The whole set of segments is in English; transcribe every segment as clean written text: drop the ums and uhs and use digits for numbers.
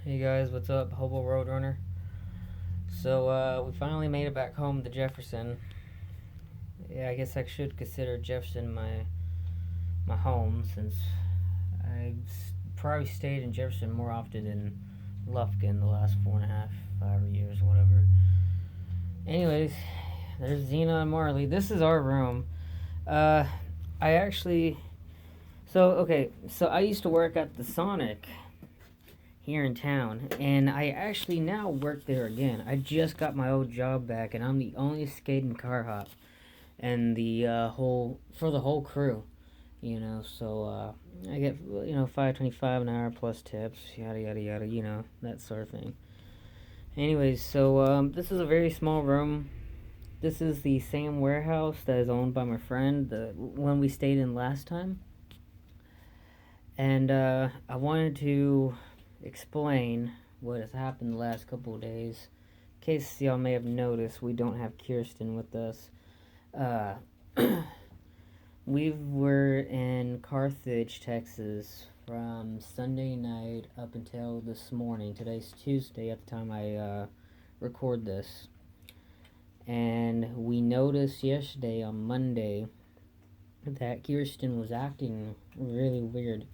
Hey guys, what's up? Hobo Roadrunner. So we finally made it back home to Jefferson. Yeah, I guess I should consider Jefferson my home since probably stayed in Jefferson more often than Lufkin the last 4.5, 5 years, whatever. Anyways, there's Xena and Marley. This is our room. Uh, I actually. So I used to work at the Sonic here in town, and I actually now work there again. I just got my old job back, and I'm the only skating car hop, and the whole crew. I get 5.25 an hour plus tips, yada yada yada, that sort of thing. Anyways, this is a very small room. This is the same warehouse that is owned by my friend, the one we stayed in last time, and I wanted to explain what has happened the last couple of days. In case y'all may have noticed, we don't have Kirsten with us. Uh, we were in Carthage, Texas from Sunday night up until this morning. Today's Tuesday at the time I record this. And we noticed yesterday on Monday that Kirsten was acting really weird.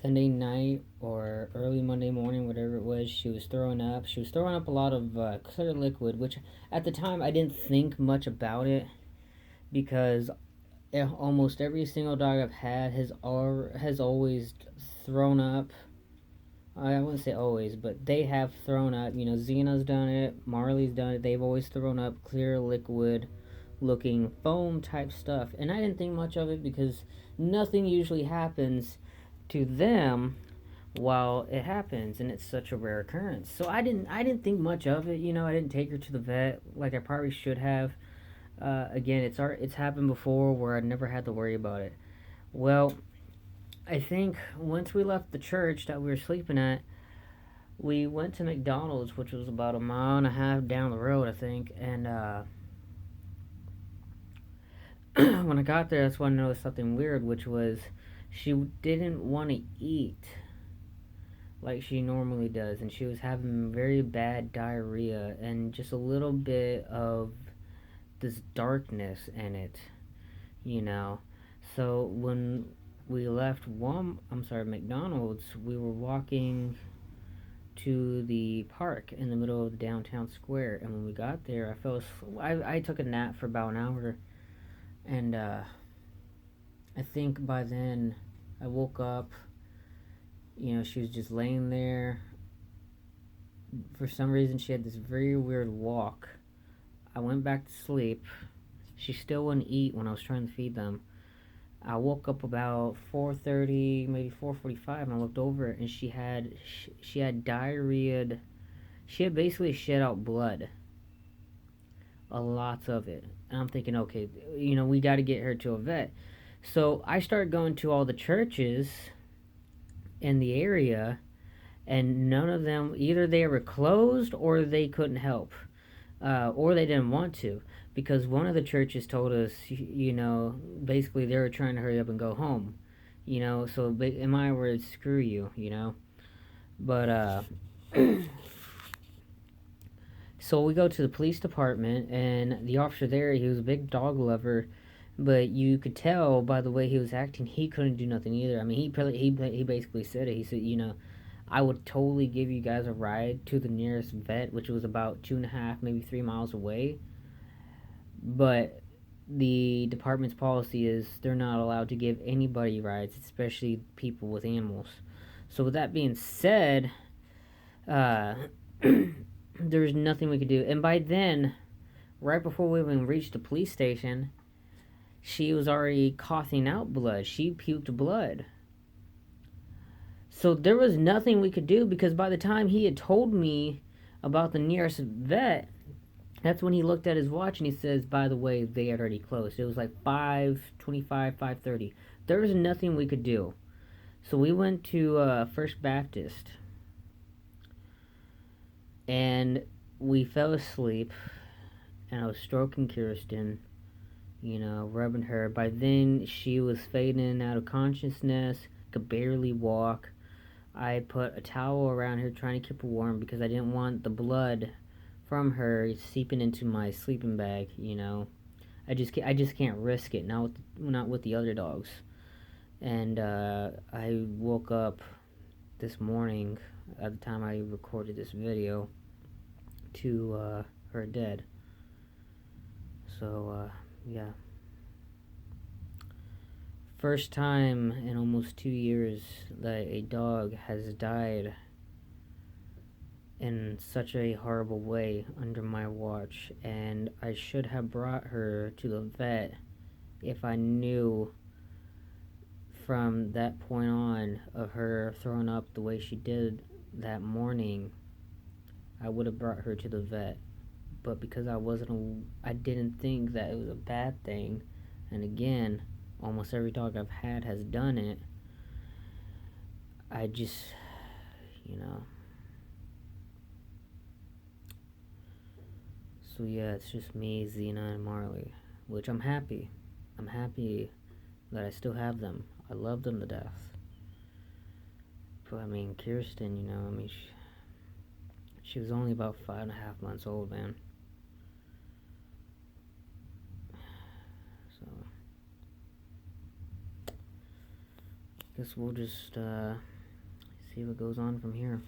Sunday night or early Monday morning, whatever it was, she was throwing up. She was throwing up a lot of clear liquid, which at the time I didn't think much about it because almost every single dog I've had has always thrown up. I wouldn't say always, but they have thrown up. Xena's done it, Marley's done it. They've always thrown up clear liquid looking foam type stuff. And I didn't think much of it because nothing usually happens to them while it happens, and it's such a rare occurrence. So I didn't think much of it. I didn't take her to the vet like I probably should have. Again, it's happened before where I never had to worry about it. Well, I think once we left the church that we were sleeping at, we went to McDonald's, which was about a mile and a half down the road, I think. And when I got there, that's when I noticed something weird, which was she didn't want to eat like she normally does, and she was having very bad diarrhea and just a little bit of this darkness in it, you know. So when we left McDonald's, we were walking to the park in the middle of the downtown square, and when we got there, I took a nap for about an hour, and I think by then I woke up. She was just laying there. For some reason, she had this very weird walk. I went back to sleep. She still wouldn't eat when I was trying to feed them. I woke up about 4:30, maybe 4:45, and I looked over, and she had diarrhea. She had basically shed out blood, a lot of it. And I'm thinking, okay, we got to get her to a vet. So I started going to all the churches in the area, and none of them, either they were closed or they couldn't help, or they didn't want to, because one of the churches told us, basically they were trying to hurry up and go home, so in my words, screw you, but so we go to the police department, and the officer there, he was a big dog lover, but you could tell by the way he was acting, he couldn't do nothing either. I mean, he basically said it. He said, I would totally give you guys a ride to the nearest vet, which was about 2.5, maybe 3 miles away. But the department's policy is they're not allowed to give anybody rides, especially people with animals. So with that being said, there's nothing we could do. And by then, right before we even reached the police station, she was already coughing out blood. She puked blood. So there was nothing we could do, because by the time he had told me about the nearest vet, that's when he looked at his watch and he says, by the way, they had already closed. It was like 5:25, 5:30. There was nothing we could do. So we went to First Baptist, and we fell asleep, and I was stroking Kirsten, rubbing her. By then, she was fading out of consciousness, could barely walk. I put a towel around her trying to keep her warm because I didn't want the blood from her seeping into my sleeping bag, you know. I just can't risk it, not with the other dogs. And I woke up this morning at the time I recorded this video to her dead. So yeah, first time in almost 2 years that a dog has died in such a horrible way under my watch, and I should have brought her to the vet if I knew from that point on of her throwing up the way she did that morning. I would have brought her to the vet, but because I didn't think that it was a bad thing, and again, almost every dog I've had has done it. I just, you know. So yeah, it's just me, Xena, and Marley, which I'm happy. I'm happy that I still have them. I love them to death. But I mean, Kirsten, you know, I mean, she was only about 5.5 months old, man. So, guess we'll just see what goes on from here.